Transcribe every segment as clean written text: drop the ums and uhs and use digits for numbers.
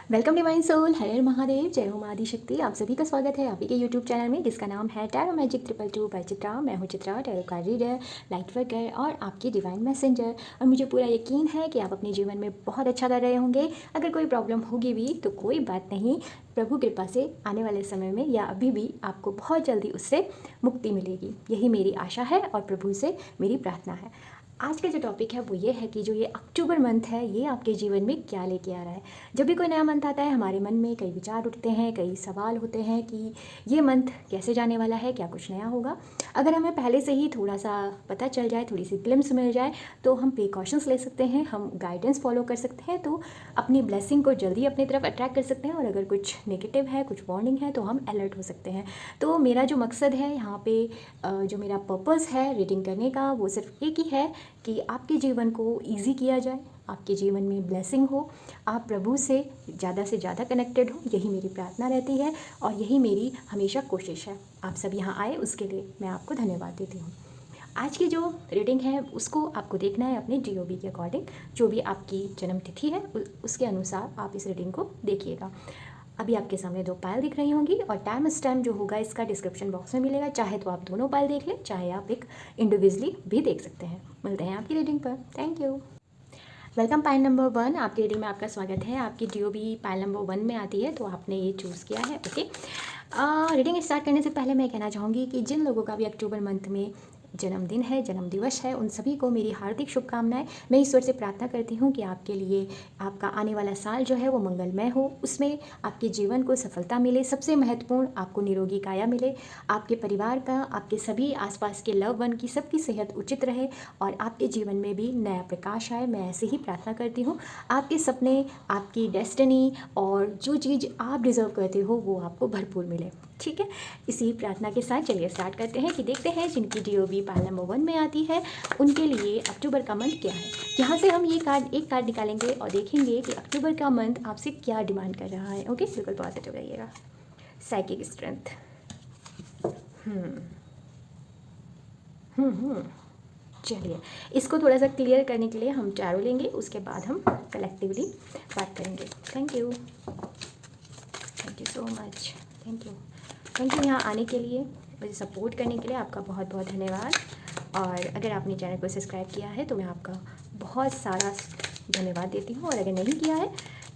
Welcome divine soul, हर हर महादेव, जय हो माँ शक्ति। आप सभी का स्वागत है आप ही के यूट्यूब चैनल में जिसका नाम है टैरो मैजिक 222 बाय चित्रा। मैं हूँ चित्रा, टैरो का रीडर, लाइट वर्कर और आपकी डिवाइन मैसेंजर। और मुझे पूरा यकीन है कि आप अपने जीवन में बहुत अच्छा कर रहे होंगे। अगर कोई प्रॉब्लम होगी भी तो कोई बात नहीं, प्रभु कृपा से आने वाले समय में या अभी भी आपको बहुत जल्दी उससे मुक्ति मिलेगी। यही मेरी आशा है और प्रभु से मेरी प्रार्थना है। आज का जो टॉपिक है वो ये है कि जो ये अक्टूबर मंथ है ये आपके जीवन में क्या लेके आ रहा है। जब भी कोई नया मंथ आता है हमारे मन में कई विचार उठते हैं, कई सवाल होते हैं कि ये मंथ कैसे जाने वाला है, क्या कुछ नया होगा। अगर हमें पहले से ही थोड़ा सा पता चल जाए, थोड़ी सी ग्लिम्स मिल जाए तो हम प्रिकॉशंस ले सकते हैं, हम गाइडेंस फॉलो कर सकते हैं, तो अपनी ब्लेसिंग को जल्दी अपनी तरफ अट्रैक्ट कर सकते हैं। और अगर कुछ नेगेटिव है, कुछ वार्निंग है तो हम अलर्ट हो सकते हैं। तो मेरा जो मकसद है यहाँ पे, जो मेरा पर्पस है रीडिंग करने का, वो सिर्फ एक ही है कि आपके जीवन को ईजी किया जाए, आपके जीवन में ब्लेसिंग हो, आप प्रभु से ज़्यादा कनेक्टेड हो। यही मेरी प्रार्थना रहती है और यही मेरी हमेशा कोशिश है। आप सब यहाँ आए उसके लिए मैं आपको धन्यवाद देती हूँ। आज की जो रीडिंग है उसको आपको देखना है अपने DOB के अकॉर्डिंग, जो भी आपकी जन्म तिथि है उसके अनुसार आप इस रीडिंग को देखिएगा। अभी आपके सामने 2 पायल दिख रही होंगी और टाइम स्टैम्प जो होगा इसका डिस्क्रिप्शन बॉक्स में मिलेगा। चाहे तो आप दोनों पायल देख लें, चाहे आप एक इंडिविजुअली भी देख सकते हैं। मिलते हैं आपकी रीडिंग पर। Thank you. Welcome pile number 1, आपकी रीडिंग में आपका स्वागत है। आपकी DOB पायल नंबर 1 में आती है तो आपने ये चूज़ किया है। ओके, रीडिंग स्टार्ट करने से पहले मैं कहना चाहूँगी कि जिन लोगों का भी अक्टूबर मंथ में जन्मदिन है, जन्म दिवस है, उन सभी को मेरी हार्दिक शुभकामनाएं। मैं ईश्वर से प्रार्थना करती हूँ कि आपके लिए आपका आने वाला साल जो है वो मंगलमय हो, उसमें आपके जीवन को सफलता मिले, सबसे महत्वपूर्ण आपको निरोगी काया मिले, आपके परिवार का, आपके सभी आसपास के लव वन की सबकी सेहत उचित रहे और आपके जीवन में भी नया प्रकाश आए। मैं ऐसे ही प्रार्थना करती हूँ। आपके सपने, आपकी डेस्टिनी और जो चीज़ आप डिज़र्व करते हो वो आपको भरपूर मिले। ठीक है, इसी प्रार्थना के साथ चलिए स्टार्ट करते हैं कि देखते हैं जिनकी DOB पायल नंबर 1 में आती है उनके लिए अक्टूबर का मंथ क्या है। यहाँ से हम एक कार्ड निकालेंगे और देखेंगे कि अक्टूबर का मंथ आपसे क्या डिमांड कर रहा है। ओके, बिल्कुल पॉजिटिव रहिएगा। Psychic strength. चलिए, इसको थोड़ा सा क्लियर करने के लिए हम टैरो लेंगे, उसके बाद हम कलेक्टिवली बात करेंगे। Thank you so much. Thank you यहाँ आने के लिए, मुझे सपोर्ट करने के लिए आपका बहुत बहुत धन्यवाद। और अगर आपने चैनल को सब्सक्राइब किया है तो मैं आपका बहुत सारा धन्यवाद देती हूँ। और अगर नहीं किया है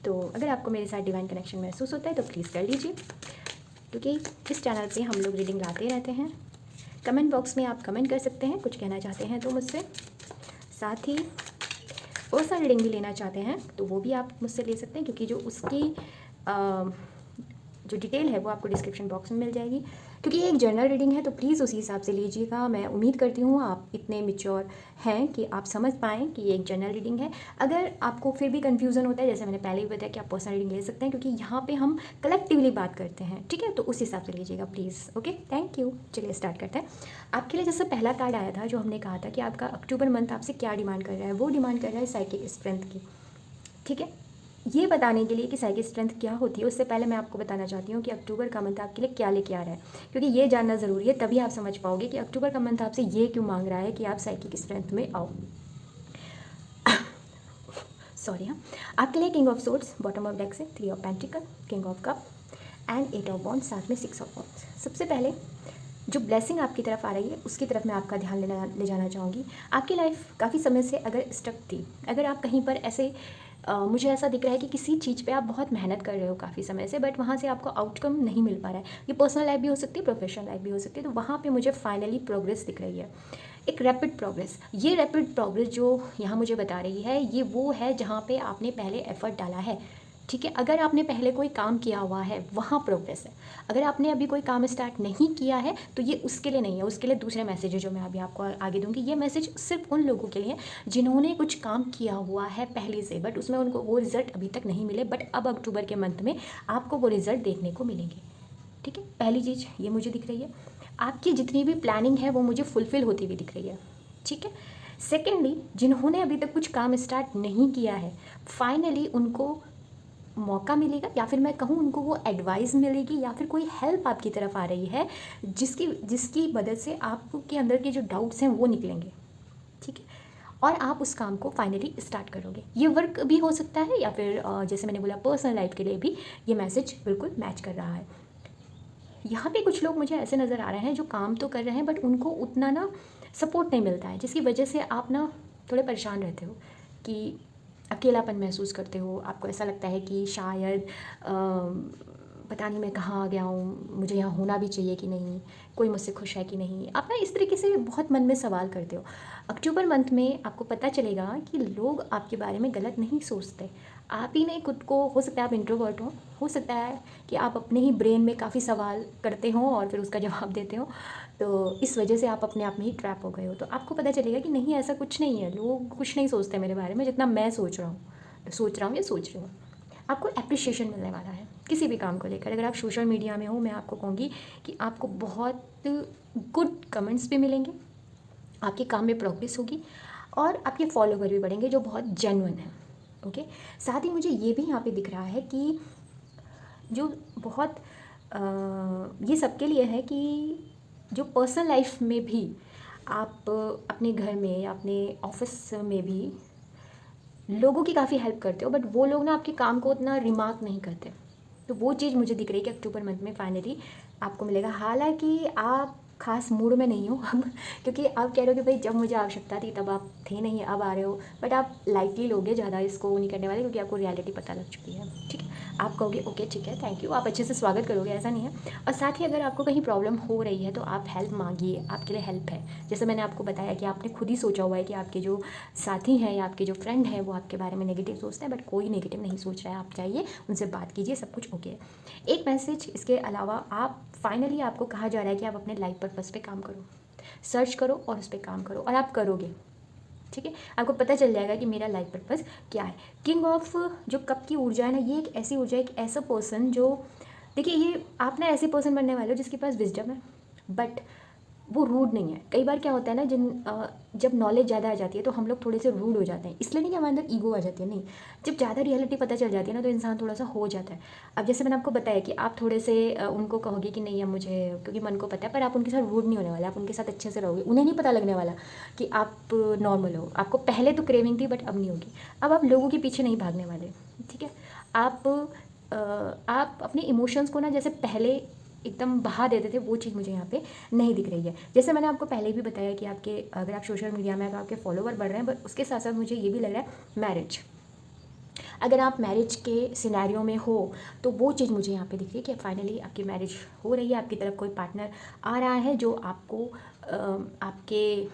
तो अगर आपको मेरे साथ डिवाइन कनेक्शन महसूस होता है तो प्लीज़ कर लीजिए, क्योंकि इस चैनल पे हम लोग रीडिंग लाते रहते हैं। कमेंट बॉक्स में आप कमेंट कर सकते हैं, कुछ कहना चाहते हैं तो मुझसे। साथ ही पर्सनल रीडिंग भी लेना चाहते हैं तो वो भी आप मुझसे ले सकते हैं, क्योंकि जो उसकी जो डिटेल है वो आपको डिस्क्रिप्शन बॉक्स में मिल जाएगी। क्योंकि ये एक जर्नल रीडिंग है तो प्लीज़ उसी हिसाब से लीजिएगा। मैं उम्मीद करती हूँ आप इतने मैच्योर हैं कि आप समझ पाएँ कि ये एक जर्नल रीडिंग है। अगर आपको फिर भी कन्फ्यूज़न होता है, जैसे मैंने पहले ही बताया कि आप पर्सनल रीडिंग ले सकते हैं, क्योंकि यहाँ पे हम कलेक्टिवली बात करते हैं। ठीक है, तो उस हिसाब से लीजिएगा प्लीज़। Okay, thank you. चलिए स्टार्ट करते हैं। आपके लिए जैसे पहला कार्ड आया था, जो हमने कहा था कि आपका अक्टूबर मंथ आपसे क्या डिमांड कर रहा है, वो डिमांड कर रहा है साइकिक स्ट्रेंथ की। ठीक है, ये बताने के लिए कि साइकिक स्ट्रेंथ क्या होती है उससे पहले मैं आपको बताना चाहती हूँ कि अक्टूबर का मंथ आपके लिए क्या लेके आ रहा है, क्योंकि ये जानना ज़रूरी है। तभी आप समझ पाओगे कि अक्टूबर का मंथ आपसे ये क्यों मांग रहा है कि आप साइकिक स्ट्रेंथ में आओ। सॉरी, हाँ, आपके लिए king of swords bottom of deck से 3 of pentacle, king of cup and 8 of wands, साथ में 6 ऑफ वॉन्ड्स। सबसे पहले जो ब्लेसिंग आपकी तरफ आ रही है उसकी तरफ मैं आपका ध्यान ले जाना चाहूँगी। आपकी लाइफ काफ़ी समय से अगर स्टक थी, अगर आप कहीं पर ऐसे मुझे ऐसा दिख रहा है कि किसी चीज़ पे आप बहुत मेहनत कर रहे हो काफ़ी समय से, बट वहाँ से आपको आउटकम नहीं मिल पा रहा है। ये पर्सनल लाइफ भी हो सकती है, प्रोफेशनल लाइफ भी हो सकती है। तो वहाँ पे मुझे फाइनली प्रोग्रेस दिख रही है, एक रैपिड प्रोग्रेस। ये रैपिड प्रोग्रेस जो यहाँ मुझे बता रही है, ये वो है जहाँ पे आपने पहले एफर्ट डाला है। ठीक है, अगर आपने पहले कोई काम किया हुआ है वहाँ प्रोग्रेस है। अगर आपने अभी कोई काम स्टार्ट नहीं किया है तो ये उसके लिए नहीं है, उसके लिए दूसरे मैसेज है जो मैं अभी आपको आगे दूंगी। ये मैसेज सिर्फ उन लोगों के लिए है जिन्होंने कुछ काम किया हुआ है पहले से, बट उसमें उनको वो रिजल्ट अभी तक नहीं मिले, बट अब अक्टूबर के मंथ में आपको वो रिजल्ट देखने को मिलेंगे। ठीक है, पहली चीज़ ये मुझे दिख रही है। आपकी जितनी भी प्लानिंग है वो मुझे फुलफिल होती हुई दिख रही है। ठीक है, सेकेंडली, जिन्होंने अभी तक कुछ काम स्टार्ट नहीं किया है, फाइनली उनको मौका मिलेगा, या फिर मैं कहूँ उनको वो एडवाइस मिलेगी, या फिर कोई हेल्प आपकी तरफ आ रही है जिसकी मदद से आपके अंदर के जो डाउट्स हैं वो निकलेंगे। ठीक है, और आप उस काम को फाइनली स्टार्ट करोगे। ये वर्क भी हो सकता है या फिर जैसे मैंने बोला पर्सनल लाइफ के लिए भी ये मैसेज बिल्कुल मैच कर रहा है। यहाँ पे कुछ लोग मुझे ऐसे नज़र आ रहे हैं जो काम तो कर रहे हैं बट उनको उतना ना सपोर्ट नहीं मिलता है, जिसकी वजह से आप ना थोड़े परेशान रहते हो कि अकेलापन महसूस करते हो। आपको ऐसा लगता है कि शायद पता नहीं मैं कहाँ आ गया हूँ, मुझे यहाँ होना भी चाहिए कि नहीं, कोई मुझसे खुश है कि नहीं। आप ना इस तरीके से बहुत मन में सवाल करते हो। अक्टूबर मंथ में आपको पता चलेगा कि लोग आपके बारे में गलत नहीं सोचते। आप ही ने खुद को, हो सकता है आप इंट्रोवर्ट हो सकता है कि आप अपने ही ब्रेन में काफ़ी सवाल करते हो और फिर उसका जवाब देते हो, तो इस वजह से आप अपने आप में ही ट्रैप हो गए हो। तो आपको पता चलेगा कि नहीं, ऐसा कुछ नहीं है, लोग कुछ नहीं सोचते मेरे बारे में जितना मैं सोच रहा हूँ या सोच रही हूँ। आपको एप्रिशिएशन मिलने वाला है किसी भी काम को लेकर। अगर आप सोशल मीडिया में हो, मैं आपको कहूँगी कि आपको बहुत गुड कमेंट्स भी मिलेंगे, आपके काम में प्रोग्रेस होगी और आपके फॉलोवर भी बढ़ेंगे जो बहुत जेन्युइन है। ओके, साथ ही मुझे ये भी यहाँ पे दिख रहा है कि जो बहुत ये सबके लिए है कि जो पर्सनल लाइफ में भी आप अपने घर में या अपने ऑफिस में भी लोगों की काफ़ी हेल्प करते हो, बट वो लोग ना आपके काम को उतना रिमार्क नहीं करते। तो वो चीज़ मुझे दिख रही है कि अक्टूबर मंथ में फाइनली आपको मिलेगा। हालांकि आप खास मूड में नहीं हो अब, क्योंकि आप कह रहे हो कि भाई जब मुझे आवश्यकता थी तब आप थे नहीं, अब आ रहे हो, बट आप लाइटली लोगे, ज़्यादा इसको नहीं करने वाले, क्योंकि आपको रियलिटी पता लग चुकी है। ठीक है, आप कहोगे ओके ठीक है थैंक यू, आप अच्छे से स्वागत करोगे, ऐसा नहीं है। और साथ ही अगर आपको कहीं प्रॉब्लम हो रही है तो आप हेल्प मांगिए, आपके लिए हेल्प है। जैसे मैंने आपको बताया कि आपने खुद ही सोचा हुआ है कि आपके जो साथी हैं या आपके जो फ्रेंड हैं वो आपके बारे में नेगेटिव सोचते हैं, बट कोई नेगेटिव नहीं सोच रहा है। आप जाइए, उनसे बात कीजिए, सब कुछ ओके है। एक मैसेज इसके अलावा आप फाइनली आपको कहा जा रहा है कि आप अपने लाइफ पर्पस पे काम करो, सर्च करो और उस पर काम करो, और आप करोगे। ठीक है, आपको पता चल जाएगा कि मेरा लाइफ पर्पस क्या है। किंग ऑफ जो कप की ऊर्जा है ना, ये एक ऐसी ऊर्जा है, एक ऐसा पर्सन जो, देखिए ये आप ना ऐसे पर्सन बनने वाले हो जिसके पास विजडम है बट वो रूड नहीं है। कई बार क्या होता है ना, जब नॉलेज ज़्यादा आ जाती है तो हम लोग थोड़े से रूड हो जाते हैं। इसलिए नहीं कि हमारे अंदर ईगो आ जाती है, नहीं, जब ज़्यादा रियलिटी पता चल जाती है ना तो इंसान थोड़ा सा हो जाता है। अब जैसे मैंने आपको बताया कि आप थोड़े से उनको कहोगे कि नहीं अब मुझे, क्योंकि मन को पता है, पर आप उनके साथ रूड नहीं होने वाले, आप उनके साथ अच्छे से रहोगे। उन्हें नहीं पता लगने वाला कि आप नॉर्मल हो। आपको पहले तो क्रेविंग थी बट अब नहीं होगी। अब आप लोगों के पीछे नहीं भागने वाले। ठीक है, आप अपने इमोशंस को ना जैसे पहले एकदम बहा देते थे, वो चीज़ मुझे यहाँ पे नहीं दिख रही है। जैसे मैंने आपको पहले भी बताया कि आपके, अगर आप सोशल मीडिया में, अगर आपके फॉलोवर बढ़ रहे हैं, बट उसके साथ साथ मुझे ये भी लग रहा है मैरिज, अगर आप मैरिज के सिनेरियो में हो तो वो चीज़ मुझे यहाँ पे दिख रही है कि फाइनली आपकी मैरिज हो रही है, आपकी तरफ कोई पार्टनर आ रहा है जो आपको आपके,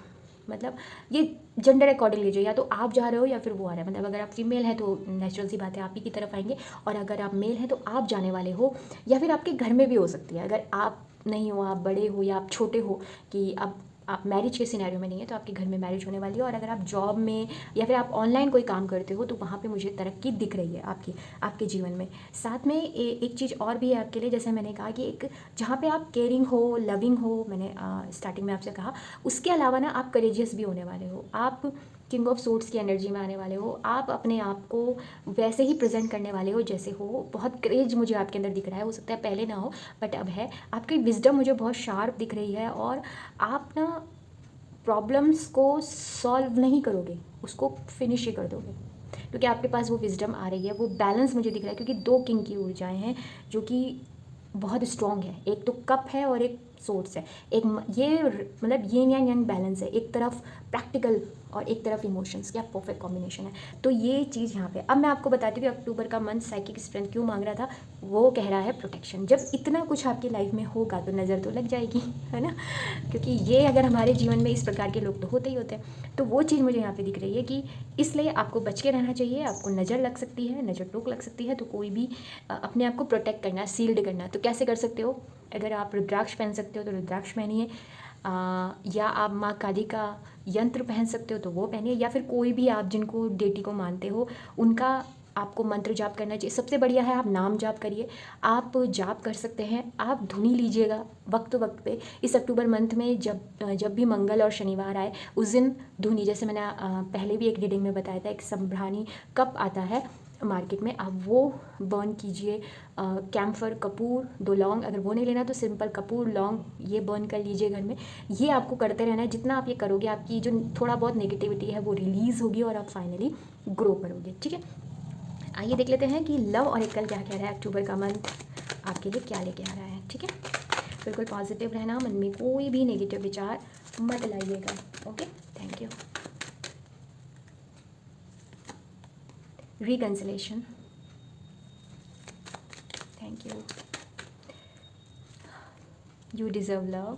मतलब ये जेंडर अकॉर्डिंग लीजिए, या तो आप जा रहे हो या फिर वो आ रहा है। मतलब अगर आप फीमेल हैं तो नेचुरल सी बात है आप ही की तरफ आएंगे, और अगर आप मेल हैं तो आप जाने वाले हो, या फिर आपके घर में भी हो सकती है। अगर आप नहीं हो, आप बड़े हो या आप छोटे हो, कि अब आप मैरिज के सिनेरियो में नहीं है तो आपके घर में मैरिज होने वाली है। और अगर आप जॉब में या फिर आप ऑनलाइन कोई काम करते हो तो वहाँ पे मुझे तरक्की दिख रही है आपके जीवन में। साथ में एक चीज़ और भी है आपके लिए, जैसे मैंने कहा कि एक जहाँ पे आप केयरिंग हो, लविंग हो, मैंने स्टार्टिंग में आपसे कहा, उसके अलावा ना आप करेजियस भी होने वाले हो। आप किंग ऑफ सोर्ड्स की एनर्जी में आने वाले हो। आप अपने आप को वैसे ही प्रेजेंट करने वाले हो जैसे हो। बहुत क्रेज मुझे आपके अंदर दिख रहा है, हो सकता है पहले ना हो बट अब है। आपकी विजडम मुझे बहुत शार्प दिख रही है, और आप ना प्रॉब्लम्स को सॉल्व नहीं करोगे, उसको फिनिश ही कर दोगे, क्योंकि आपके पास वो विजडम आ रही है, वो बैलेंस मुझे दिख रहा है। क्योंकि दो किंग की ऊर्जाएं हैं जो कि बहुत स्ट्रॉन्ग है, एक तो कप है और एक सोर्स है। ये मतलब येन या यंग बैलेंस है, एक तरफ प्रैक्टिकल और एक तरफ इमोशंस, क्या परफेक्ट कॉम्बिनेशन है। तो ये चीज़ यहाँ पे, अब मैं आपको बताती हूँ कि अक्टूबर का मंथ साइकिक स्ट्रेंथ क्यों मांग रहा था। वो कह रहा है प्रोटेक्शन। जब इतना कुछ आपकी लाइफ में होगा तो नज़र तो लग जाएगी, है ना, क्योंकि ये अगर हमारे जीवन में इस प्रकार के लोग तो होते ही होते हैं। तो वो चीज़ मुझे यहाँ पे दिख रही है कि इसलिए आपको बच के रहना चाहिए। आपको नज़र लग सकती है, नज़र टोक लग सकती है, तो कोई भी अपने आप को प्रोटेक्ट करना, सील्ड करना, तो कैसे कर सकते हो। अगर आप रुद्राक्ष पहन सकते हो तो रुद्राक्ष पहनिए, या आप माँ काली का यंत्र पहन सकते हो तो वो पहनिए, या फिर कोई भी आप जिनको डेटी को मानते हो उनका आपको मंत्र जाप करना चाहिए। सबसे बढ़िया है आप नाम जाप करिए, आप जाप कर सकते हैं, आप धुनी लीजिएगा वक्त वक्त पे। इस अक्टूबर मंथ में जब भी मंगल और शनिवार आए उस दिन धुनी, जैसे मैंने पहले भी एक रीडिंग में बताया था, एक संभ्रानी कप आता है मार्केट में, आप वो बर्न कीजिए। कैम्फर, कपूर, 2 लौंग, अगर वो नहीं लेना तो सिंपल कपूर, लौंग ये बर्न कर लीजिए घर में। ये आपको करते रहना है। जितना आप ये करोगे आपकी जो थोड़ा बहुत नेगेटिविटी है वो रिलीज़ होगी और आप फाइनली ग्रो करोगे। ठीक है, आइए देख लेते हैं कि लव ऑरेकल क्या कह रहा है, अक्टूबर का मंथ आपके लिए क्या लेके आ रहा है। ठीक है, बिल्कुल पॉजिटिव रहना, मन में कोई भी नेगेटिव विचार मत लाइएगा। Okay, thank you. Reconciliation, thank you. You deserve love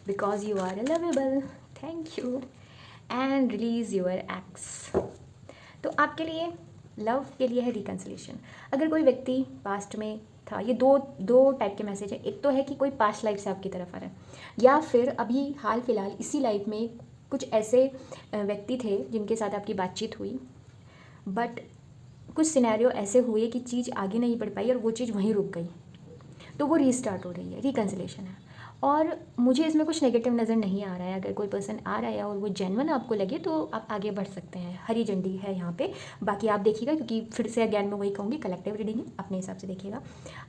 because you are lovable, thank you. And release your ex. तो आपके लिए लव के लिए है रिकंसिलेशन। अगर कोई व्यक्ति पास्ट में था, ये दो टाइप के मैसेज है। एक तो है कि कोई पास्ट लाइफ से आपकी तरफ आ रहा है, या फिर अभी हाल फिलहाल इसी लाइफ में कुछ ऐसे व्यक्ति थे जिनके साथ आपकी बातचीत हुई, बट कुछ सिनेरियो ऐसे हुए कि चीज़ आगे नहीं बढ़ पाई और वो चीज़ वहीं रुक गई, तो वो रीस्टार्ट हो रही है, रिकंसिलेशन है। और मुझे इसमें कुछ नेगेटिव नज़र नहीं आ रहा है। अगर कोई पर्सन आ रहा है और वो जेन्युइन आपको लगे तो आप आगे बढ़ सकते हैं। हरी झंडी है यहाँ पे, बाकी आप देखिएगा, क्योंकि फिर से अगेन मैं वही कहूँगी, कलेक्टिव रीडिंग है, अपने हिसाब से देखिएगा।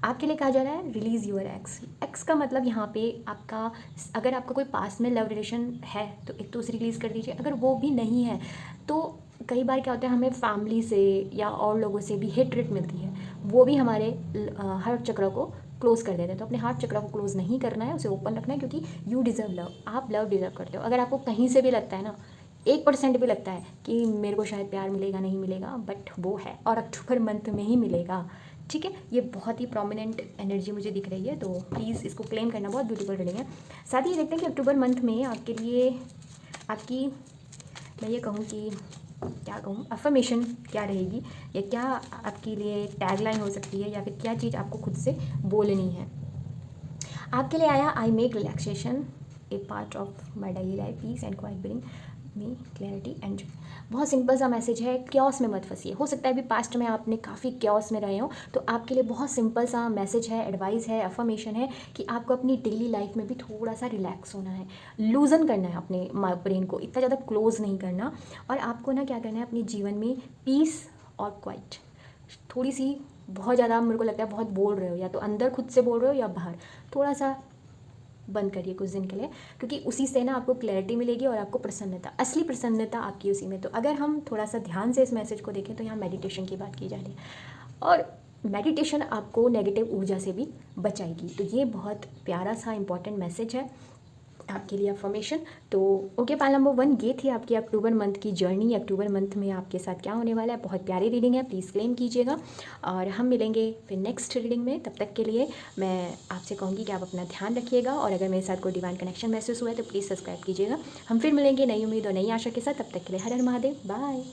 आपके लिए कहा जा रहा है रिलीज़ यूर एक्स। एक्स का मतलब यहाँ पे आपका, अगर आपका कोई पास में लव रिलेशन है तो एक तो उसे रिलीज़ कर दीजिए। अगर वो भी नहीं है तो कई बार क्या होता है, हमें फैमिली से या और लोगों से भी हेट्रेट मिलती है, वो भी हमारे हार्ट चक्र को क्लोज़ कर देते हैं। तो अपने हार्ट चक्र को क्लोज़ नहीं करना है, उसे ओपन रखना है, क्योंकि यू डिज़र्व लव, आप लव डिज़र्व करते हो। अगर आपको कहीं से भी लगता है ना, 1% भी लगता है कि मेरे को शायद प्यार मिलेगा, नहीं मिलेगा, बट वो है, और अक्टूबर मंथ में ही मिलेगा। ठीक है, ये बहुत ही प्रोमिनेंट एनर्जी मुझे दिख रही है, तो प्लीज़ इसको क्लेम करना, बहुत ब्यूटीफुल रीडिंग है। साथ ही ये देखते हैं कि अक्टूबर मंथ में आपके लिए आपकी, मैं ये कहूँ कि क्या कहूँ, अफर्मेशन क्या रहेगी, या क्या आपके लिए टैगलाइन हो सकती है, या फिर क्या चीज़ आपको खुद से बोलनी है। आपके लिए आया, I make relaxation a part of my daily life, peace and quiet bring me clarity and. बहुत सिंपल सा मैसेज है, क्योस में मत फंसिए। हो सकता है अभी पास्ट में आपने काफ़ी क्योस में रहे हो, तो आपके लिए बहुत सिंपल सा मैसेज है, एडवाइस है, अफर्मेशन है कि आपको अपनी डेली लाइफ में भी थोड़ा सा रिलैक्स होना है, लूजन करना है अपने ब्रेन को, इतना ज़्यादा क्लोज नहीं करना। और आपको ना क्या करना है, अपने जीवन में पीस और क्वाइट, थोड़ी सी, बहुत ज़्यादा मेरे को लगता है बहुत बोल रहे हो, या तो अंदर खुद से बोल रहे हो या बाहर, थोड़ा सा बंद करिए कुछ दिन के लिए, क्योंकि उसी से ना आपको क्लैरिटी मिलेगी और आपको प्रसन्नता, असली प्रसन्नता आपकी उसी में। तो अगर हम थोड़ा सा ध्यान से इस मैसेज को देखें तो यहाँ मेडिटेशन की बात की जा रही है, और मेडिटेशन आपको नेगेटिव ऊर्जा से भी बचाएगी। तो ये बहुत प्यारा सा इंपॉर्टेंट मैसेज है आपके लिए, अफर्मेशन। तो ओके, पाल नंबर 1 ये थी आपकी अक्टूबर मंथ की जर्नी। अक्टूबर मंथ में आपके साथ क्या होने वाला है, बहुत प्यारी रीडिंग है, प्लीज़ क्लेम कीजिएगा। और हम मिलेंगे फिर नेक्स्ट रीडिंग में। तब तक के लिए मैं आपसे कहूँगी कि आप अपना ध्यान रखिएगा, और अगर मेरे साथ कोई डिवाइन कनेक्शन महसूस हुआ है तो प्लीज़ सब्सक्राइब कीजिएगा। हम फिर मिलेंगे नई उम्मीद और नई आशा के साथ। तब तक के लिए हर हर महादेव, बाय।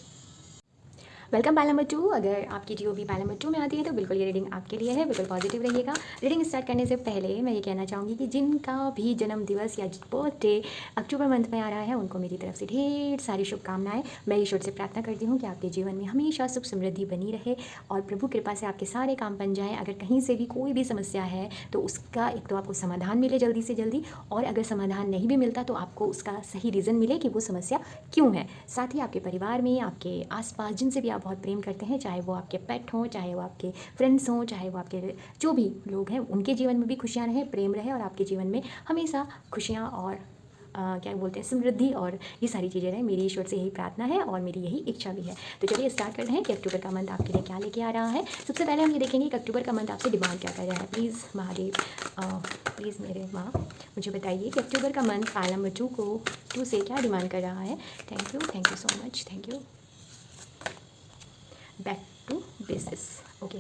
वेलकम पाल नंबर 2। अगर आपकी जीओबी पाल नंबर 2 में आती है तो बिल्कुल ये रीडिंग आपके लिए है, बिल्कुल पॉजिटिव रहिएगा। रीडिंग स्टार्ट करने से पहले मैं ये कहना चाहूँगी कि जिनका भी जन्मदिवस या बर्थडे अक्टूबर मंथ में आ रहा है, उनको मेरी तरफ से ढेर सारी शुभकामनाएं। मैं ईश्वर से प्रार्थना करती हूँ कि आपके जीवन में हमेशा सुख समृद्धि बनी रहे और प्रभु कृपा से आपके सारे काम बन जाएँ। अगर कहीं से भी कोई भी समस्या है तो उसका एक तो आपको समाधान मिले जल्दी से जल्दी, और अगर समाधान नहीं भी मिलता तो आपको उसका सही रीज़न मिले कि वो समस्या क्यों है। साथ ही आपके परिवार में, आपके आसपास जिनसे भी आप बहुत प्रेम करते हैं, चाहे वो आपके पेट हों, चाहे वो आपके फ्रेंड्स हों, चाहे वो आपके जो भी लोग हैं, उनके जीवन में भी खुशियाँ रहें, प्रेम रहे, और आपके जीवन में हमेशा खुशियाँ और क्या बोलते हैं, समृद्धि और ये सारी चीज़ें रहें। मेरी ईश्वर से यही प्रार्थना है और मेरी यही इच्छा भी है। तो चलिए स्टार्ट करते हैं कि अक्टूबर का मंथ आपके लिए क्या लेके आ रहा है। सबसे पहले हम ये देखेंगे कि अक्टूबर का मंथ आपसे डिमांड क्या कर रहा है। प्लीज़ महादेव, प्लीज़ मेरे माँ मुझे बताइए कि अक्टूबर का मंथ पाल नंबर 2 से क्या डिमांड कर रहा है। Thank you so much, thank you. Back to basics. Okay,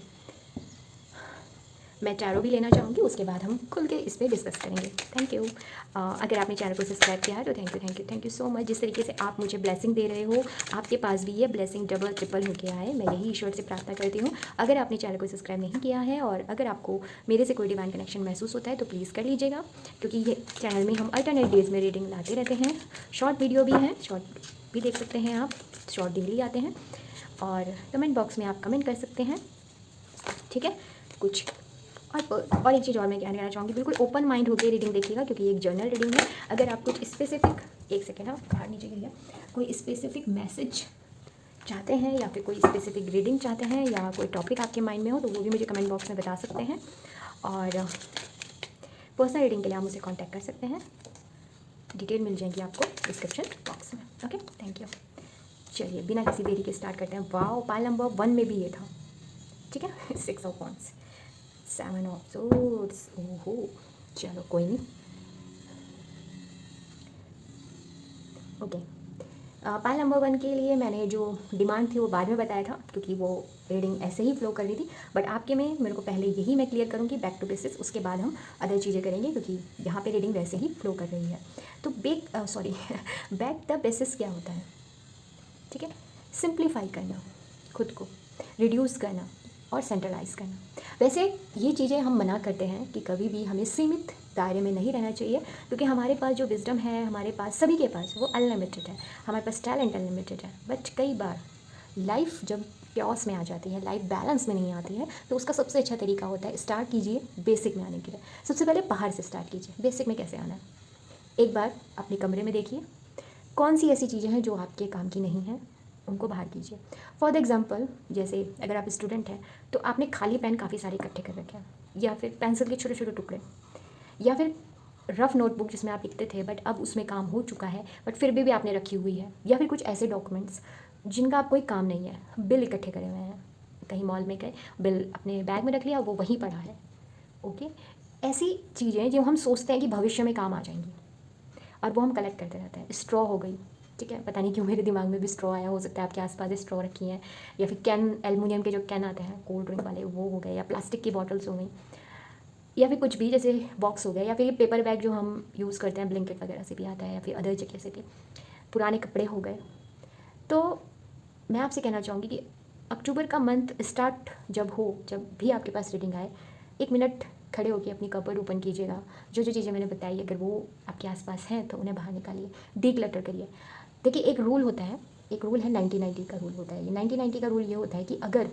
मैं टैरो भी लेना चाहूँगी, उसके बाद हम खुल के इस पर डिस्कस करेंगे। Thank you. अगर आपने चैनल को सब्सक्राइब किया है तो थैंक यू सो मच। जिस तरीके से आप मुझे ब्लेसिंग दे रहे हो, आपके पास भी ये ब्लेसिंग डबल ट्रिपल होके आए। मैं यही ईश्वर से प्रार्थना करती हूँ। अगर आपने चैनल को सब्सक्राइब नहीं किया है और अगर आपको मेरे से कोई डिवाइन कनेक्शन महसूस होता है तो प्लीज़ कर लीजिएगा, क्योंकि ये चैनल में हम अल्टरनेट डेज में रीडिंग लाते रहते हैं। शॉर्ट वीडियो भी हैं, शॉर्ट भी देख सकते हैं आप, शॉर्ट डेली आते हैं। और कमेंट बॉक्स में आप कमेंट कर सकते हैं, ठीक है। कुछ और एक चीज़ और मैं कहना चाहूँगी, बिल्कुल ओपन माइंड होकर रीडिंग देखिएगा, क्योंकि ये एक जर्नल रीडिंग है। अगर आप कुछ स्पेसिफिक, एक सेकेंड आप बाहर नीचे गिरिए, कोई स्पेसिफिक मैसेज चाहते हैं या फिर कोई स्पेसिफिक रीडिंग चाहते हैं या कोई टॉपिक आपके माइंड में हो तो वो भी मुझे कमेंट बॉक्स में बता सकते हैं। और पर्सनल रीडिंग के लिए आप मुझे कांटेक्ट कर सकते हैं, डिटेल मिल जाएंगी आपको डिस्क्रिप्शन बॉक्स में। Okay, thank you. चलिए बिना किसी देरी के स्टार्ट करते हैं। वाओ, पाइल नंबर 1 में भी ये था, ठीक है। 6 ऑफ वॉन्ड्स, 7 ऑफ सोर्ड्स। ओहो, चलो कोई नहीं। ओके, पाइल नंबर 1 के लिए मैंने जो डिमांड थी वो बाद में बताया था, क्योंकि वो रीडिंग ऐसे ही फ्लो कर रही थी। बट आपके में मेरे को पहले यही मैं क्लियर करूँगी बैक टू बेसिस, उसके बाद हम अदर चीज़ें करेंगे, क्योंकि यहाँ पे रीडिंग वैसे ही फ्लो कर रही है। तो बैक द बेसिस क्या होता है, ठीक है? सिंप्लीफाई करना, खुद को रिड्यूस करना और सेंट्रलाइज करना। वैसे ये चीज़ें हम मना करते हैं कि कभी भी हमें सीमित दायरे में नहीं रहना चाहिए, क्योंकि हमारे पास जो विजडम है, हमारे पास सभी के पास, वो अनलिमिटेड है। हमारे पास टैलेंट अनलिमिटेड है। बट कई बार लाइफ जब प्योस में आ जाती है, लाइफ बैलेंस में नहीं आती है, तो उसका सबसे अच्छा तरीका होता है स्टार्ट कीजिए बेसिक में आने के लिए। सबसे पहले बाहर से स्टार्ट कीजिए। बेसिक में कैसे आना है, एक बार अपने कमरे में देखिए कौन सी ऐसी चीज़ें हैं जो आपके काम की नहीं हैं, उनको बाहर कीजिए। फॉर द एग्जाम्पल, जैसे अगर आप स्टूडेंट हैं तो आपने खाली पेन काफ़ी सारे इकट्ठे कर रखे हैं, या फिर पेंसिल के छोटे छोटे टुकड़े, या फिर रफ नोटबुक जिसमें आप लिखते थे बट अब उसमें काम हो चुका है बट फिर भी आपने रखी हुई है, या फिर कुछ ऐसे डॉक्यूमेंट्स जिनका आप कोई काम नहीं है, बिल इकट्ठे करे हुए हैं, कहीं मॉल में गए, बिल अपने बैग में रख लिया, वो वहीं पड़ा है। ओके, ऐसी चीज़ें जो हम सोचते हैं कि भविष्य में काम आ जाएंगी और वो हम कलेक्ट करते रहते हैं। स्ट्रॉ हो गई, ठीक है, पता नहीं क्यों मेरे दिमाग में भी स्ट्रॉ आया, हो सकता है आपके आसपास स्ट्रॉ रखी हैं, या फिर कैन, एल्युमिनियम के जो कैन आते हैं कोल्ड ड्रिंक वाले, वो हो गए, या प्लास्टिक की बॉटल्स हो गई, या फिर कुछ भी जैसे बॉक्स हो गया, या फिर ये पेपर बैग जो हम यूज़ करते हैं, ब्लिंकेट वगैरह से भी आता है, या फिर अदर जगह से भी, पुराने कपड़े हो गए। तो मैं आपसे कहना चाहूँगी कि अक्टूबर का मंथ स्टार्ट जब भी आपके पास रीडिंग आए, 1 मिनट खड़े होकर अपनी कपबोर्ड ओपन कीजिएगा। जो जो चीज़ें मैंने बताई अगर वो आपके आसपास हैं तो उन्हें बाहर निकालिए, डीक्लटर करिए। देखिए एक रूल होता है, एक रूल है 90-90 का रूल होता है। ये 90-90 का रूल ये होता है कि अगर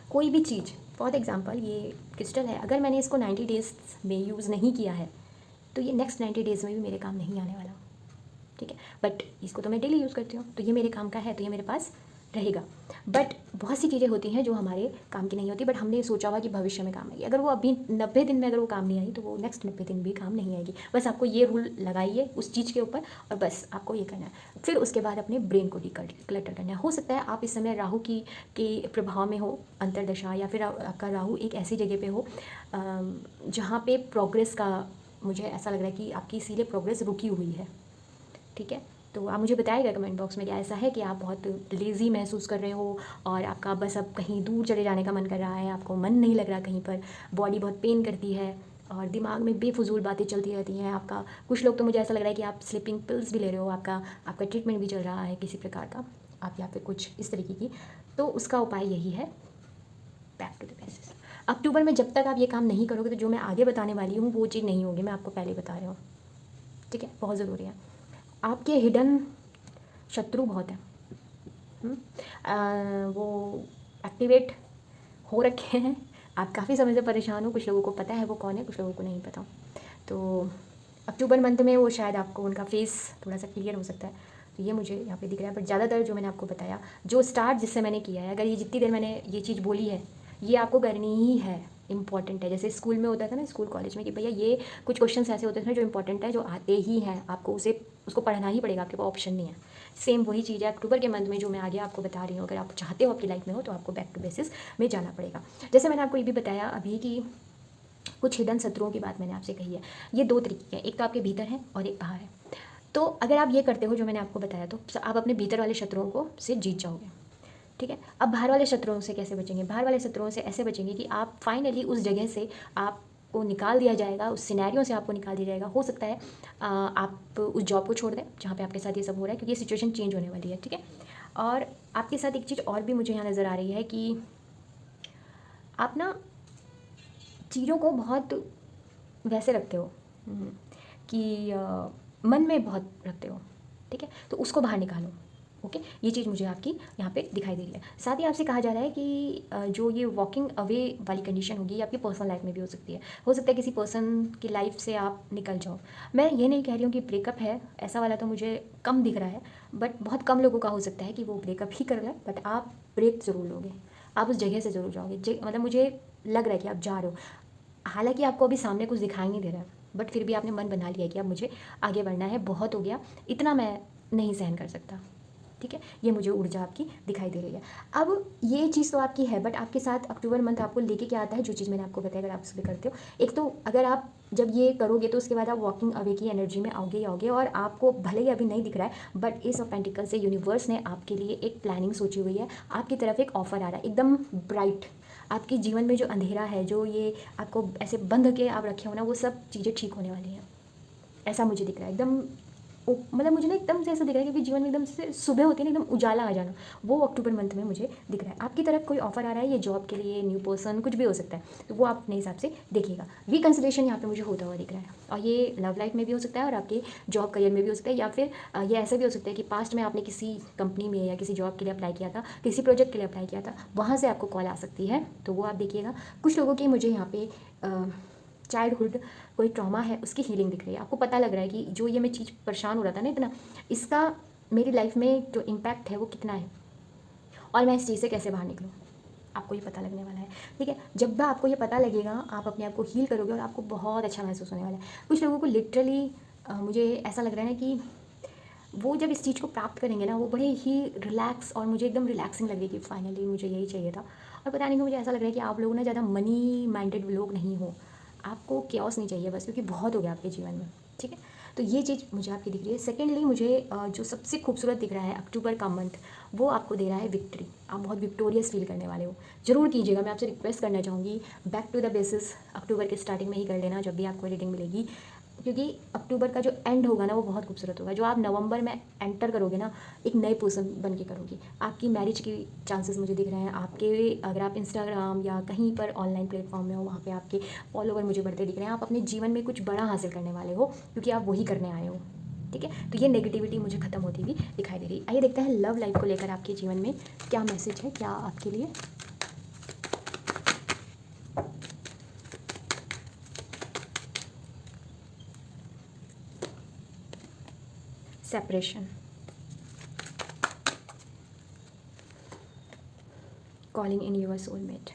कोई भी चीज़, फॉर एग्जांपल ये क्रिस्टल है, अगर मैंने इसको 90 डेज़ में यूज़ नहीं किया है तो ये नेक्स्ट 90 डेज़ में भी मेरे काम नहीं आने वाला, ठीक है। बट इसको तो मैं डेली यूज़ करती हूँ तो ये मेरे काम का है, तो ये मेरे पास रहेगा। बट बहुत सी चीज़ें होती हैं जो हमारे काम की नहीं होती, बट हमने सोचा हुआ कि भविष्य में काम आएगी। अगर वो अभी 90 दिन में अगर वो काम नहीं आई तो वो नेक्स्ट 90 दिन भी काम नहीं आएगी। बस आपको ये रूल लगाइए उस चीज़ के ऊपर और बस आपको ये करना है। फिर उसके बाद अपने ब्रेन को क्लटर करना है। हो सकता है आप इस समय राहु के प्रभाव में हो, अंतरदशा, या फिर आपका राहु एक ऐसी जगह पर हो जहाँ पर प्रोग्रेस का, मुझे ऐसा लग रहा है कि आपकी इसीलिए प्रोग्रेस रुकी हुई है, ठीक है। तो आप मुझे बताइएगा कमेंट बॉक्स में कि ऐसा है कि आप बहुत लेज़ी महसूस कर रहे हो और आपका बस अब कहीं दूर चले जाने का मन कर रहा है, आपको मन नहीं लग रहा कहीं पर, बॉडी बहुत पेन करती है और दिमाग में बेफजूल बातें चलती रहती हैं आपका। कुछ लोग तो मुझे ऐसा लग रहा है कि आप स्लीपिंग पिल्स भी ले रहे हो, आपका ट्रीटमेंट भी चल रहा है किसी प्रकार का, आप या फिर कुछ इस तरीके की। तो उसका उपाय यही है, बैक टू द बेसिस। अक्टूबर में जब तक आप ये काम नहीं करोगे तो जो मैं आगे बताने वाली हूँ वो चीज़ नहीं होगी, मैं आपको पहले बता रही हूँ, ठीक है। बहुत ज़रूरी है। आपके हिडन शत्रु बहुत हैं, वो एक्टिवेट हो रखे हैं। आप काफ़ी समय से परेशान हो, कुछ लोगों को पता है वो कौन है, कुछ लोगों को नहीं पता। तो अक्टूबर मंथ में वो शायद आपको उनका फेस थोड़ा सा क्लियर हो सकता है, तो ये मुझे यहाँ पे दिख रहा है। बट ज़्यादातर जो मैंने आपको बताया, जो स्टार्ट जिससे मैंने किया है, अगर ये जितनी देर मैंने ये चीज़ बोली है ये आपको करनी ही है, इंपॉर्टेंट है। जैसे स्कूल में होता था ना, स्कूल कॉलेज में, कि भैया ये कुछ क्वेश्चंस ऐसे होते थे जो इंपॉर्टेंट है, जो आते ही हैं, आपको उसको पढ़ना ही पड़ेगा, आपके पास ऑप्शन नहीं है। सेम वही चीज़ है अक्टूबर के मंथ में जो मैं आगे आपको बता रही हूँ। अगर आप चाहते हो आपकी लाइफ में हो तो आपको बैक टू बेसिस में जाना पड़ेगा। जैसे मैंने आपको ये भी बताया अभी कि कुछ हिडन शत्रुओं की बात मैंने आपसे कही है। ये 2 तरीके हैं, एक तो आपके भीतर है और एक बाहर है। तो अगर आप ये करते हो जो मैंने आपको बताया तो आप अपने भीतर वाले शत्रुओं को से जीत जाओगे, ठीक है। अब बाहर वाले शत्रुओं से कैसे बचेंगे? बाहर वाले शत्रुओं से ऐसे बचेंगे कि आप फाइनली उस जगह से आपको निकाल दिया जाएगा, उस सिनेरियो से आपको निकाल दिया जाएगा। हो सकता है आप उस जॉब को छोड़ दें जहाँ पे आपके साथ ये सब हो रहा है, क्योंकि ये सिचुएशन चेंज होने वाली है, ठीक है। और आपके साथ एक चीज़ और भी मुझे यहाँ नज़र आ रही है कि आप ना चीज़ों को बहुत वैसे रखते हो कि मन में बहुत रखते हो, ठीक है। तो उसको बाहर निकालो, ओके, ये चीज़ मुझे आपकी यहाँ पे दिखाई दे रही है। साथ ही आपसे कहा जा रहा है कि जो ये वॉकिंग अवे वाली कंडीशन होगी, ये आपकी पर्सनल लाइफ में भी हो सकती है। हो सकता है किसी पर्सन की लाइफ से आप निकल जाओ। मैं ये नहीं कह रही हूँ कि ब्रेकअप है, ऐसा वाला तो मुझे कम दिख रहा है, बट बहुत कम लोगों का हो सकता है कि वो ब्रेकअप ही कर लें, बट आप ब्रेक ज़रूर लोगे, आप उस जगह से ज़रूर जाओगे। मतलब मुझे लग रहा है कि आप जा रहे हो, हालांकि आपको अभी सामने कुछ दिखाई नहीं दे रहा है, बट फिर भी आपने मन बना लिया कि अब मुझे आगे बढ़ना है, बहुत हो गया, इतना मैं नहीं सहन कर सकता। ठीक है, ये मुझे ऊर्जा आपकी दिखाई दे रही है। अब ये चीज़ तो आपकी है, बट आपके साथ अक्टूबर मंथ आपको लेके क्या आता है, जो चीज़ मैंने आपको बताया, अगर आप उस पर करते हो, एक तो अगर आप जब ये करोगे तो उसके बाद आप वॉकिंग अवे की एनर्जी में आओगे ही आओगे, और आपको भले ही अभी नहीं दिख रहा है, बट एस ऑफ पेंटिकल से यूनिवर्स ने आपके लिए एक प्लानिंग सोची हुई है, आपकी तरफ एक ऑफर आ रहा है एकदम ब्राइट। आपके जीवन में जो अंधेरा है, जो ये आपको ऐसे बंद के आप रखे हो ना, वो सब चीज़ें ठीक होने वाली हैं, ऐसा मुझे दिख रहा है एकदम। मतलब मुझे ना एकदम से ऐसा दिख रहा है कि जीवन में एकदम से सुबह होती है ना, एकदम उजाला आ जाना, वो अक्टूबर मंथ में मुझे दिख रहा है। आपकी तरफ कोई ऑफर आ रहा है, ये जॉब के लिए, न्यू पर्सन, कुछ भी हो सकता है, तो वो आप अपने हिसाब से देखिएगा। रिकंसिलेशन यहाँ पे मुझे होता हुआ दिख रहा है, और ये लव लाइफ में भी हो सकता है, और आपके जॉब करियर में भी हो सकता है, या फिर ये ऐसा भी हो सकता है कि पास्ट में आपने किसी कंपनी में या किसी जॉब के लिए अप्लाई किया था, किसी प्रोजेक्ट के लिए अप्लाई किया था, वहाँ से आपको कॉल आ सकती है, तो वो आप देखिएगा। कुछ लोगों की मुझे यहाँ पे चाइल्डहुड कोई ट्रॉमा है, उसकी हीलिंग दिख रही है। आपको पता लग रहा है कि जो ये मैं चीज़ परेशान हो रहा था ना इतना, इसका मेरी लाइफ में जो इम्पैक्ट है वो कितना है, और मैं इस चीज़ से कैसे बाहर निकलूँ, आपको ये पता लगने वाला है। ठीक है, जब भी आपको ये पता लगेगा, आप अपने आप को हील करोगे, और आपको बहुत अच्छा महसूस होने वाला है। कुछ लोगों को लिटरली मुझे ऐसा लग रहा है ना कि वो जब इस चीज़ को प्राप्त करेंगे ना, वो बड़े ही रिलैक्स, और मुझे एकदम रिलैक्सिंग लगेगी कि फाइनली मुझे यही चाहिए था। और पता नहीं, मुझे ऐसा लग रहा है कि आप लोग ना ज़्यादा मनी माइंडेड लोग नहीं हो, आपको क्योस नहीं चाहिए बस, क्योंकि बहुत हो गया आपके जीवन में। ठीक है, तो ये चीज़ मुझे आपकी दिख रही है। सेकेंडली मुझे जो सबसे खूबसूरत दिख रहा है अक्टूबर का मंथ, वो आपको दे रहा है विक्ट्री। आप बहुत विक्टोरियस फील करने वाले हो, जरूर कीजिएगा। मैं आपसे रिक्वेस्ट करना चाहूँगी, बैक टू द बेसिस अक्टूबर के स्टार्टिंग में ही कर लेना जब भी आपको रीडिंग मिलेगी, क्योंकि अक्टूबर का जो एंड होगा ना, वो बहुत खूबसूरत होगा। जो आप नवंबर में एंटर करोगे ना, एक नए पर्सन बन के करोगे। आपकी मैरिज की चांसेस मुझे दिख रहे हैं आपके, अगर आप इंस्टाग्राम या कहीं पर ऑनलाइन प्लेटफॉर्म में हो, वहाँ पे आपके फॉलोवर मुझे बढ़ते दिख रहे हैं। आप अपने जीवन में कुछ बड़ा हासिल करने वाले हो, क्योंकि आप वही करने आए हो। ठीक है, तो ये नेगेटिविटी मुझे खत्म होती हुई दिखाई दे रही है। आइए देखते हैं लव लाइफ को लेकर आपके जीवन में क्या मैसेज है, क्या आपके लिए। Separation, calling in your soulmate.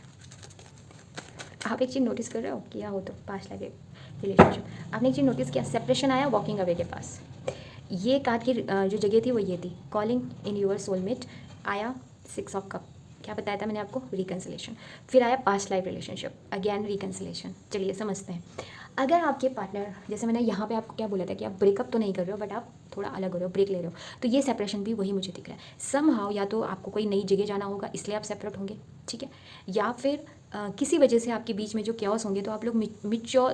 आप एक चीज़ नोटिस कर रहे हो, किया हो तो पास्ट लाइफ रिलेशनशिप, आपने एक चीज़ नोटिस किया, सेपरेशन आया वॉकिंग अवे के पास, ये कार्ड की जो जगह थी वो ये थी, कॉलिंग इन योर सोलमेट आया, 6 ऑफ कप, क्या बताया था मैंने आपको, रिकन्सिलेशन। फिर आया past life relationship, again reconciliation. चलिए समझते हैं। अगर आपके पार्टनर, जैसे मैंने यहाँ पे आपको क्या बोला था कि आप ब्रेकअप तो नहीं कर रहे हो, बट आप थोड़ा अलग हो रहे हो, ब्रेक ले रहे हो, तो ये सेपरेशन भी वही मुझे दिख रहा है। समहाउ या तो आपको कोई नई जगह जाना होगा, इसलिए आप सेपरेट होंगे, ठीक है, या फिर किसी वजह से आपके बीच में जो क्योस होंगे, तो आप लोग मिच्योर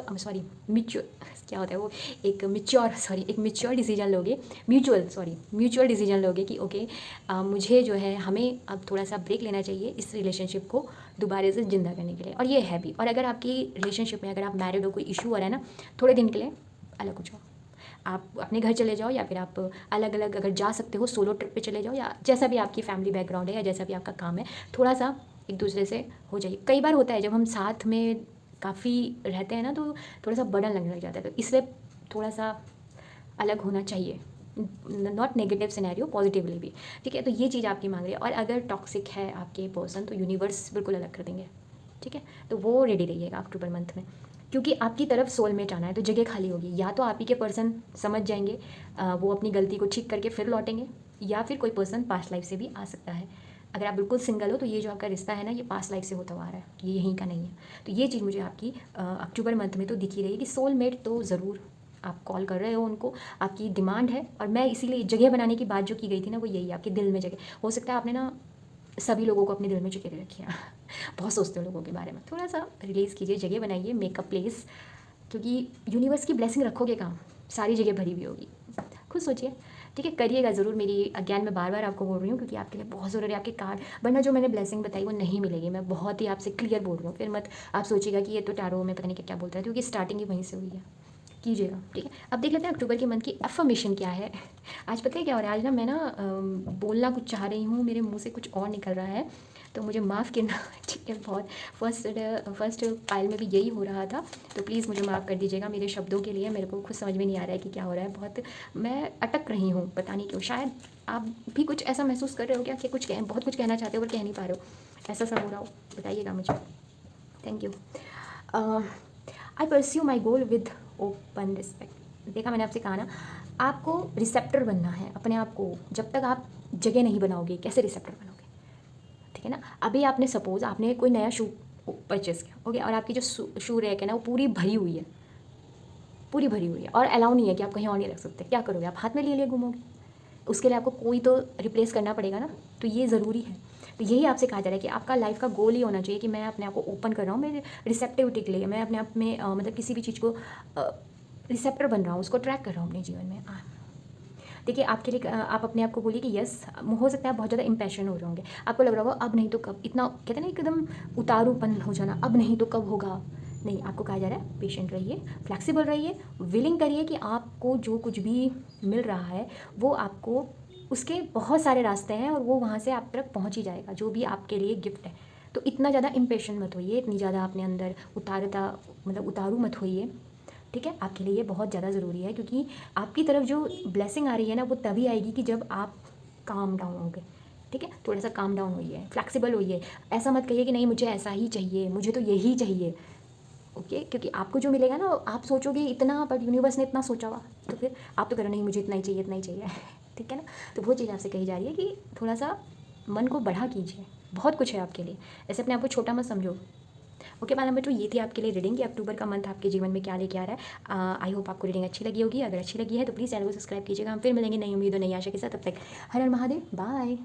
क्या होता है वो, एक मिच्योर डिसीजन लोगे, म्यूचुअल डिसीजन लोगे कि ओके, मुझे जो है, हमें अब थोड़ा सा ब्रेक लेना चाहिए इस रिलेशनशिप को दोबारा से जिंदा करने के लिए, और ये है भी। और अगर आपकी रिलेशनशिप में, अगर आप मैरिड हो, कोई इशू आ रहा है ना, थोड़े दिन के लिए अलग हो जाओ, आप अपने घर चले जाओ, या फिर आप अलग अलग अगर जा सकते हो सोलो ट्रिप पे चले जाओ, या जैसा भी आपकी फैमिली बैकग्राउंड है, या जैसा भी आपका काम है, थोड़ा सा एक दूसरे से हो जाइए। कई बार होता है जब हम साथ में काफ़ी रहते हैं ना, तो थोड़ा सा बर्डन लगने लग जाता है, तो इसलिए थोड़ा सा अलग होना चाहिए, नॉट नेगेटिव सिनेरियो, पॉजिटिवली भी। ठीक है, तो ये चीज़ आपकी मांग रही है। और अगर टॉक्सिक है आपके पर्सन, तो यूनिवर्स बिल्कुल अलग कर देंगे। ठीक है, तो वो रेडी रहिएगा अक्टूबर मंथ में, क्योंकि आपकी तरफ सोलमेट आना है, तो जगह खाली होगी। या तो आप ही के पर्सन समझ जाएंगे, वो अपनी गलती को ठीक करके फिर लौटेंगे, या फिर कोई पर्सन पास्ट लाइफ से भी आ सकता है। अगर आप बिल्कुल सिंगल हो, तो ये जो आपका रिश्ता है ना, ये पास्ट लाइफ से होता हुआ आ रहा है, ये यहीं का नहीं है। तो ये चीज़ मुझे आपकी अक्टूबर मंथ में तो दिख ही रही है कि सोलमेट तो ज़रूर आप कॉल कर रहे हो उनको, आपकी डिमांड है। और मैं इसीलिए जगह बनाने की बात जो की गई थी ना, वो यही है, आपके दिल में जगह। हो सकता है आपने ना सभी लोगों को अपने दिल में जगह दे रखी है बहुत सोचते हो लोगों के बारे में, थोड़ा सा रिलीज़ कीजिए, जगह बनाइए, मेक अ प्लेस, क्योंकि यूनिवर्स की ब्लेसिंग रखोगे कहाँ, सारी जगह भरी हुई होगी। खुद सोचिए, ठीक है, करिएगा ज़रूर। मेरी अगेन मैं बार बार आपको बोल रही हूँ, क्योंकि आपके लिए बहुत ज़रूरी है आपके कार्ड, वरना जो मैंने ब्लेसिंग बताई वो नहीं मिलेगी। मैं बहुत ही आपसे क्लियर बोल रही हूँ, फिर मत आप सोचिएगा कि ये तो टैरो में पता नहीं क्या क्या बोलता है, क्योंकि स्टार्टिंग ही वहीं से हुई है। कीजिएगा, ठीक है। अब देख लेते हैं अक्टूबर के मंथ की अफर्मेशन क्या है। आज पता है क्या हो रहा है, आज ना मैं ना बोलना कुछ चाह रही हूँ, मेरे मुंह से कुछ और निकल रहा है, तो मुझे माफ़ करना। ठीक है, बहुत फर्स्ट पाइल में भी यही हो रहा था, तो प्लीज़ मुझे माफ़ कर दीजिएगा मेरे शब्दों के लिए। मेरे को खुद समझ में नहीं आ रहा है कि क्या हो रहा है, बहुत मैं अटक रही हूँ, पता नहीं क्यों। शायद आप भी कुछ ऐसा महसूस कर रहे हो क्या कि बहुत कुछ कहना चाहते हो पर कह नहीं पा रहे हो, ऐसा सब हो रहा हो, बताइएगा मुझे। Thank you. I pursue my goal with open respect. देखा, मैंने आपसे कहा ना, आपको रिसेप्टर बनना है अपने आप को। जब तक आप जगह नहीं बनाओगे, कैसे रिसेप्टर बनोगे, ठीक है ना। अभी आपने सपोज़ आपने कोई नया शू परचेस किया, ओके, और आपकी जो शू रैक है ना वो पूरी भरी हुई है, पूरी भरी हुई है, और अलाउ नहीं है कि आप कहीं और नहीं रख सकते। क्या करोगे आप? हाथ में ले लिए घूमोगे? उसके लिए आपको कोई तो रिप्लेस करना पड़ेगा ना, तो ये ज़रूरी है। तो यही आपसे कहा जा रहा है कि आपका लाइफ का गोल ही होना चाहिए कि मैं अपने आप को ओपन कर रहा हूँ, मेरे रिसेप्टिविटी के लिए, मैं अपने आप में मतलब किसी भी चीज़ को रिसेप्टर बन रहा हूँ, उसको ट्रैक कर रहा हूँ अपने जीवन में। देखिए, आपके लिए आप अपने आप को बोलिए कि यस, हो सकता है आप बहुत ज़्यादा इम्पैशन हो रहे होंगे, आपको लग रहा होगा अब नहीं तो कब, इतना कहते हैं ना एकदम उतारूपन हो जाना, अब नहीं तो कब होगा। नहीं, आपको कहा जा रहा है पेशेंट रहिए, फ्लेक्सिबल रहिए, विलिंग करिए कि आपको जो कुछ भी मिल रहा है वो आपको, उसके बहुत सारे रास्ते हैं और वो वहाँ से आप तक पहुँच ही जाएगा, जो भी आपके लिए गिफ्ट है। तो इतना ज़्यादा इम्पेशेंट मत होइए, इतनी ज़्यादा अपने अंदर उतारू मत होइए, ठीक है। आपके लिए ये बहुत ज़्यादा ज़रूरी है, क्योंकि आपकी तरफ जो ब्लेसिंग आ रही है ना वो तभी आएगी कि जब आप काम डाउन होंगे, ठीक है। थोड़ा सा काम डाउन होइए, फ्लेक्सिबल होइए, ऐसा मत कहिए कि नहीं मुझे ऐसा ही चाहिए, मुझे तो यही चाहिए, ओके। क्योंकि आपको जो मिलेगा ना आप सोचोगे इतना, बट यूनिवर्स ने इतना सोचा हुआ, तो फिर आप तो करो नहीं मुझे इतना ही चाहिए, इतना ही चाहिए। ठीक है ना। तो वो चीज़ आपसे कही जा रही है कि थोड़ा सा मन को बढ़ा कीजिए, बहुत कुछ है आपके लिए, ऐसे अपने आप को छोटा मत समझो। ओके, पाल नंबर 2, ये थी आपके लिए रीडिंग कि अक्टूबर का मंथ आपके जीवन में क्या लेके आ रहा है। आई होप आपको रीडिंग अच्छी लगी होगी। अगर अच्छी लगी है तो प्लीज़ चैनल को सब्सक्राइब कीजिएगा। हम फिर मिलेंगे नई उम्मीद और नई आशा के साथ। तब तक हर हर महादेव, बाय।